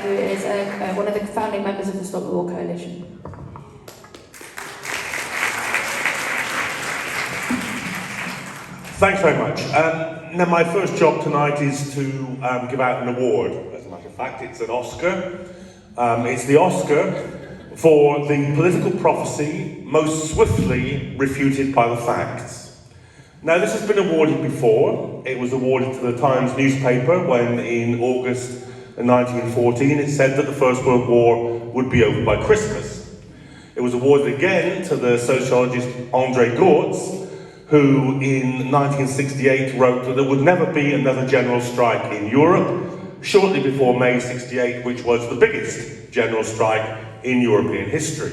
who is one of the founding members of the Stop the War Coalition. Thanks very much. Now, my first job tonight is to give out an award. As a matter of fact, it's an Oscar. It's the Oscar for the political prophecy most swiftly refuted by the facts. Now, this has been awarded before. It was awarded to the Times newspaper when, in August 1914, it said that the First World War would be over by Christmas. It was awarded again to the sociologist André Gortz, who in 1968 wrote that there would never be another general strike in Europe, shortly before May 68, which was the biggest general strike in European history.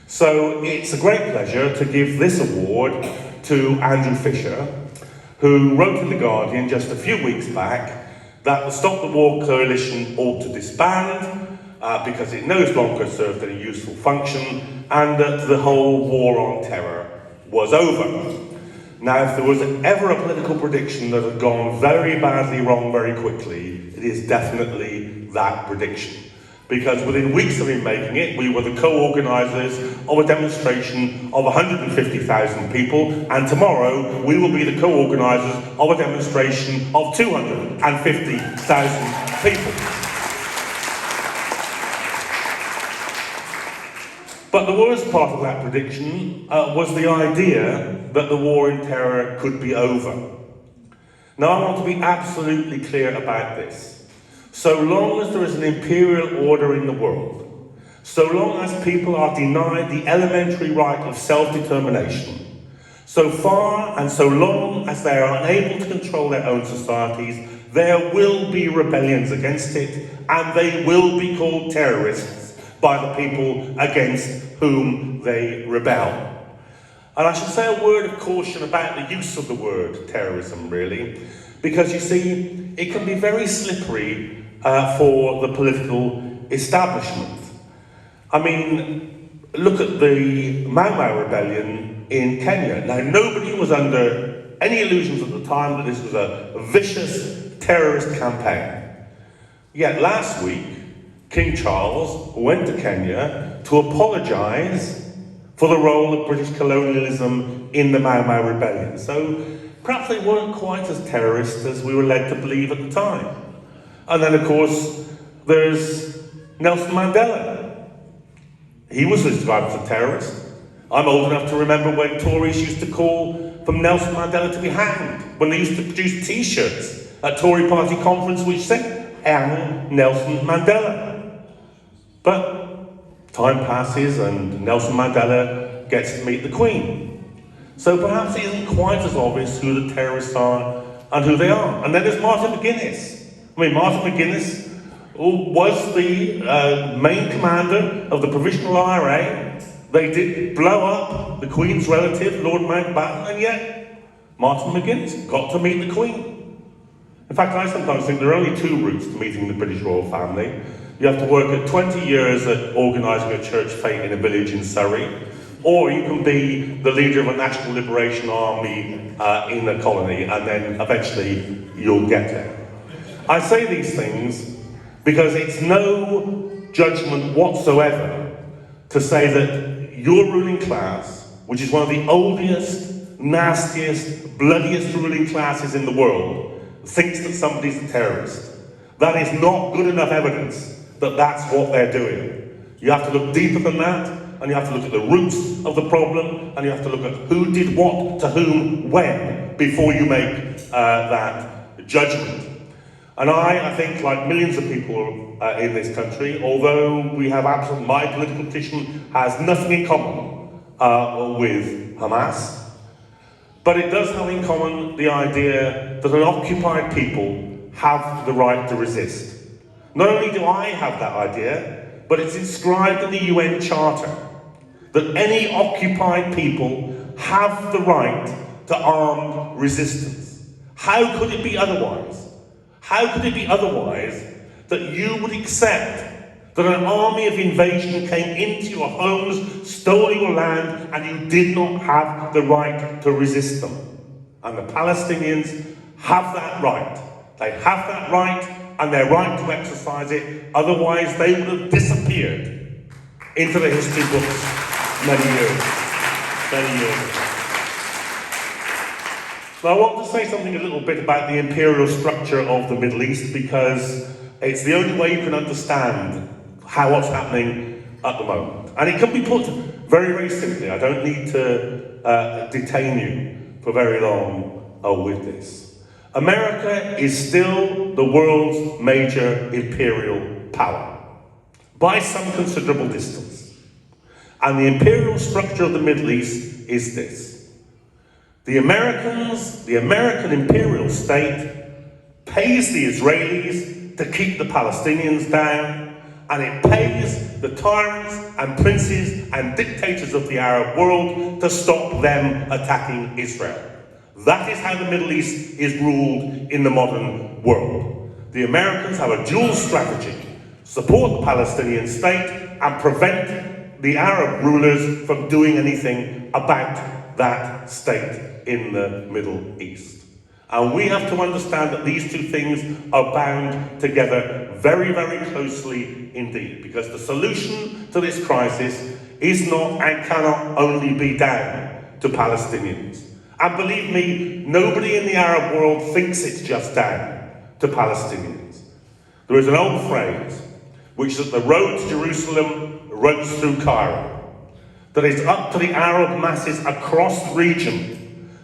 So it's a great pleasure to give this award to Andrew Fisher, who wrote in The Guardian just a few weeks back that the Stop the War Coalition ought to disband because it no longer served any useful function, and that the whole war on terror was over. Now, if there was ever a political prediction that had gone very badly wrong very quickly, it is definitely that prediction. Because within weeks of him making it, we were the co-organisers of a demonstration of 150,000 people, and tomorrow we will be the co-organisers of a demonstration of 250,000 people. But the worst part of that prediction was the idea that the war in terror could be over. Now, I want to be absolutely clear about this. So long as there is an imperial order in the world, so long as people are denied the elementary right of self-determination, so far and so long as they are unable to control their own societies, there will be rebellions against it, and they will be called terrorists by the people against whom they rebel. And I should say a word of caution about the use of the word terrorism, really, because you see, it can be very slippery for the political establishment. I mean, look at the Mau Mau rebellion in Kenya. Now, nobody was under any illusions at the time that this was a vicious terrorist campaign. Yet last week, King Charles went to Kenya to apologise for the role of British colonialism in the Mau Mau rebellion. So perhaps they weren't quite as terrorist as we were led to believe at the time. And then, of course, there's Nelson Mandela. He was described as a terrorist. I'm old enough to remember when Tories used to call for Nelson Mandela to be hanged, when they used to produce T-shirts at Tory party conference which said, "Hang Nelson Mandela." But time passes and Nelson Mandela gets to meet the Queen. So perhaps it isn't quite as obvious who the terrorists are and who they are. And then there's Martin McGuinness. I mean, Martin McGuinness was the main commander of the Provisional IRA. They did blow up the Queen's relative, Lord Mountbatten, and yet Martin McGuinness got to meet the Queen. In fact, I sometimes think there are only two routes to meeting the British royal family. You have to work at 20 years at organising a church fete in a village in Surrey, or you can be the leader of a national liberation army in a colony, and then eventually you'll get there. I say these things because it's no judgment whatsoever to say that your ruling class, which is one of the oldest, nastiest, bloodiest ruling classes in the world, thinks that somebody's a terrorist. That is not good enough evidence that that's what they're doing. You have to look deeper than that, and you have to look at the roots of the problem, and you have to look at who did what to whom when before you make that judgment. And I think, like millions of people in this country, although we have my political position has nothing in common with Hamas, but it does have in common the idea that an occupied people have the right to resist. Not only do I have that idea, but it's inscribed in the UN Charter that any occupied people have the right to armed resistance. How could it be otherwise? How could it be otherwise that you would accept that an army of invasion came into your homes, stole your land, and you did not have the right to resist them? And the Palestinians have that right. They have that right and their right to exercise it, otherwise they would have disappeared into the history books many years ago. Now I want to say something a little bit about the imperial structure of the Middle East, because it's the only way you can understand what's happening at the moment. And it can be put very, very simply. I don't need to detain you for very long with this. America is still the world's major imperial power, by some considerable distance. And the imperial structure of the Middle East is this. The American imperial state pays the Israelis to keep the Palestinians down, and it pays the tyrants and princes and dictators of the Arab world to stop them attacking Israel. That is how the Middle East is ruled in the modern world. The Americans have a dual strategy: support the Palestinian state and prevent the Arab rulers from doing anything about that state in the Middle East. And we have to understand that these two things are bound together very, very closely indeed, because the solution to this crisis is not and cannot only be down to Palestinians. And believe me, nobody in the Arab world thinks it's just down to Palestinians. There is an old phrase, which is that the road to Jerusalem runs through Cairo, that it's up to the Arab masses across the region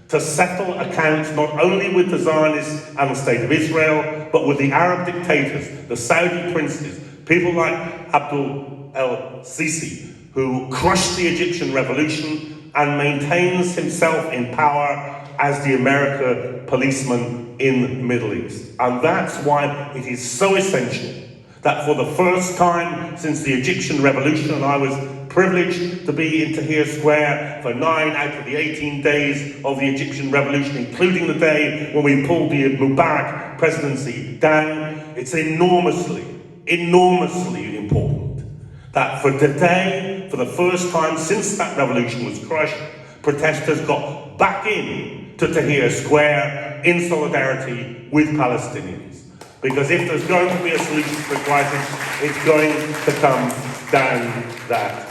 to settle accounts not only with the Zionists and the State of Israel, but with the Arab dictators, the Saudi princes, people like Abdul el-Sisi, who crushed the Egyptian revolution and maintains himself in power as the American policeman in the Middle East. And that's why it is so essential that for the first time since the Egyptian revolution, and I was privileged to be in Tahrir Square for 9 out of the 18 days of the Egyptian revolution, including the day when we pulled the Mubarak presidency down, it's enormously important that for today, for the first time since that revolution was crushed, protesters got back in to Tahrir Square in solidarity with Palestinians. Because if there's going to be a solution to the crisis, it's going to come down that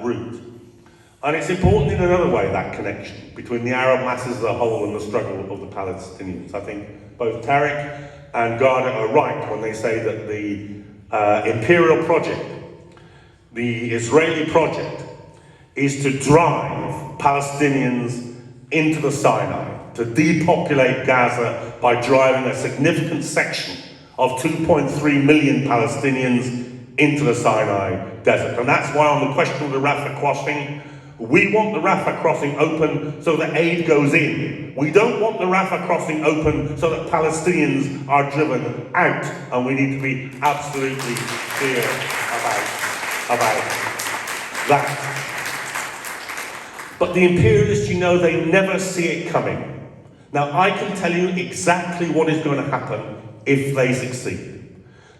route. And it's important in another way, that connection between the Arab masses as a whole and the struggle of the Palestinians. I think both Tariq and Garda are right when they say that the imperial project, the Israeli project, is to drive Palestinians into the Sinai, to depopulate Gaza by driving a significant section of 2.3 million Palestinians into the Sinai desert. And that's why on the question of the Rafah crossing, we want the Rafah crossing open so that aid goes in. We don't want the Rafah crossing open so that Palestinians are driven out. And we need to be absolutely clear about that. But the imperialists, you know, they never see it coming. Now, I can tell you exactly what is going to happen if they succeed.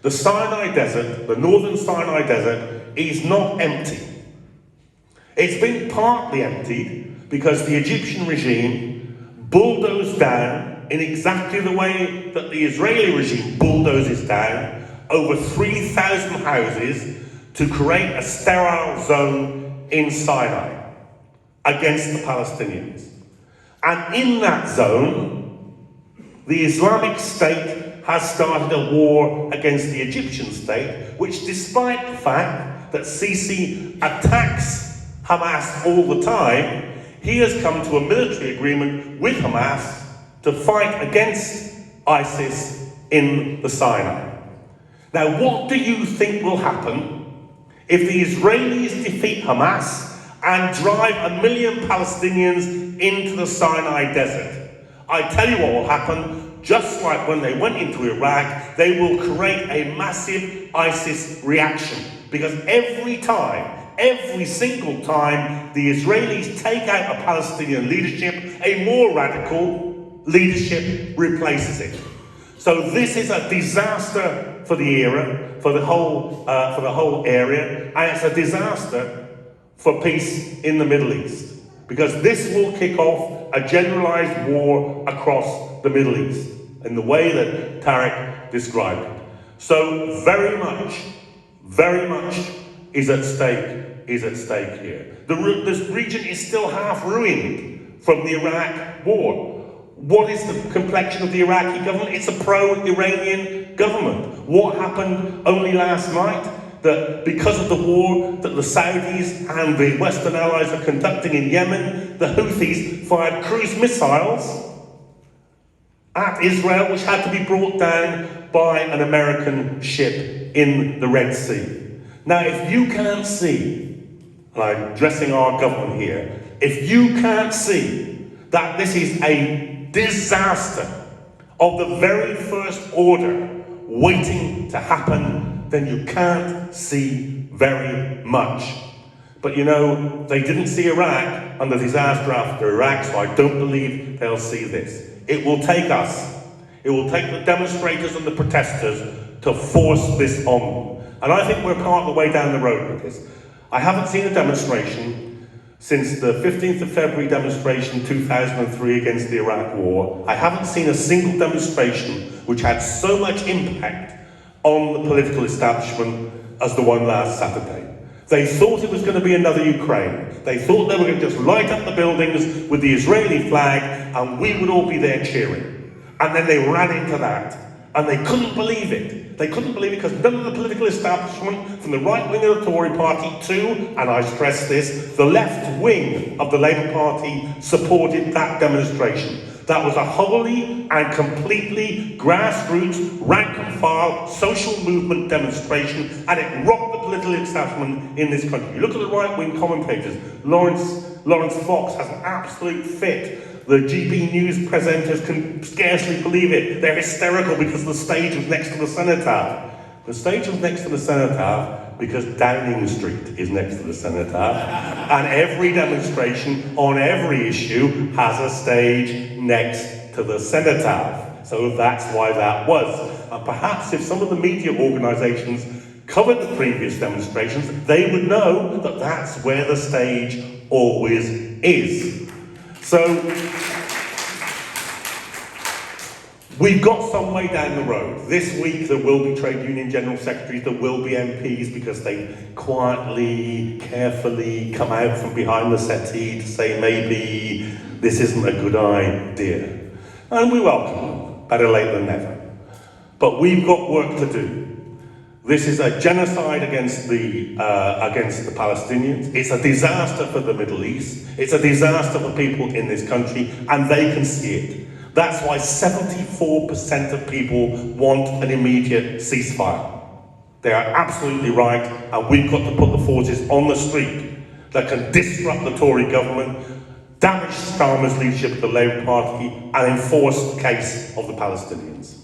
The Sinai Desert, the northern Sinai Desert, is not empty. It's been partly emptied because the Egyptian regime bulldozed down, in exactly the way that the Israeli regime bulldozes down, over 3,000 houses to create a sterile zone in Sinai against the Palestinians. And in that zone, the Islamic State has started a war against the Egyptian state, which, despite the fact that Sisi attacks Hamas all the time, he has come to a military agreement with Hamas to fight against ISIS in the Sinai. Now, what do you think will happen if the Israelis defeat Hamas and drive 1 million Palestinians into the Sinai desert? I tell you what will happen. Just like when they went into Iraq, they will create a massive ISIS reaction. Because every single time the Israelis take out a Palestinian leadership, a more radical leadership replaces it. So this is a disaster for the era, for the whole area, and it's a disaster for peace in the Middle East. Because this will kick off a generalized war across the Middle East in the way that Tariq described it. So very much is at stake here. This region is still half ruined from the Iraq war. What is the complexion of the Iraqi government? It's a pro-Iranian government. What happened only last night? That because of the war that the Saudis and the Western allies are conducting in Yemen, the Houthis fired cruise missiles at Israel, which had to be brought down by an American ship in the Red Sea. Now, if you can't see, and I'm addressing our government here, if you can't see that this is a disaster of the very first order waiting to happen, then you can't see very much. But you know, they didn't see Iraq and the disaster after Iraq, so I don't believe they'll see this. It will take us, it will take the demonstrators and the protesters to force this on them. And I think we're part of the way down the road with this. I haven't seen a demonstration since the 15th of February demonstration 2003 against the Iraq war. I haven't seen a single demonstration which had so much impact on the political establishment as the one last Saturday. They thought it was going to be another Ukraine. They thought they were going to just light up the buildings with the Israeli flag and we would all be there cheering. And then they ran into that. And they couldn't believe it. They couldn't believe it because none of the political establishment, from the right wing of the Tory party to, and I stress this, the left wing of the Labour Party supported that demonstration. That was a wholly and completely grassroots, rank and file, social movement demonstration, and it rocked the political establishment in this country. You look at the right-wing commentators. Lawrence Fox has an absolute fit. The GB News presenters can scarcely believe it. They're hysterical because the stage was next to the cenotaph. The stage was next to the cenotaph because Downing Street is next to the cenotaph, and every demonstration on every issue has a stage next to the cenotaph. So that's why that was. And perhaps if some of the media organisations covered the previous demonstrations, they would know that that's where the stage always is. So we've got some way down the road. This week there will be trade union general secretaries, there will be MPs because they quietly, carefully come out from behind the settee to say maybe this isn't a good idea. And we welcome them, better late than never. But we've got work to do. This is a genocide against the Palestinians. It's a disaster for the Middle East. It's a disaster for people in this country, and they can see it. That's why 74% of people want an immediate ceasefire. They are absolutely right, and we've got to put the forces on the street that can disrupt the Tory government, damage Starmer's leadership of the Labour Party, and enforce the case of the Palestinians.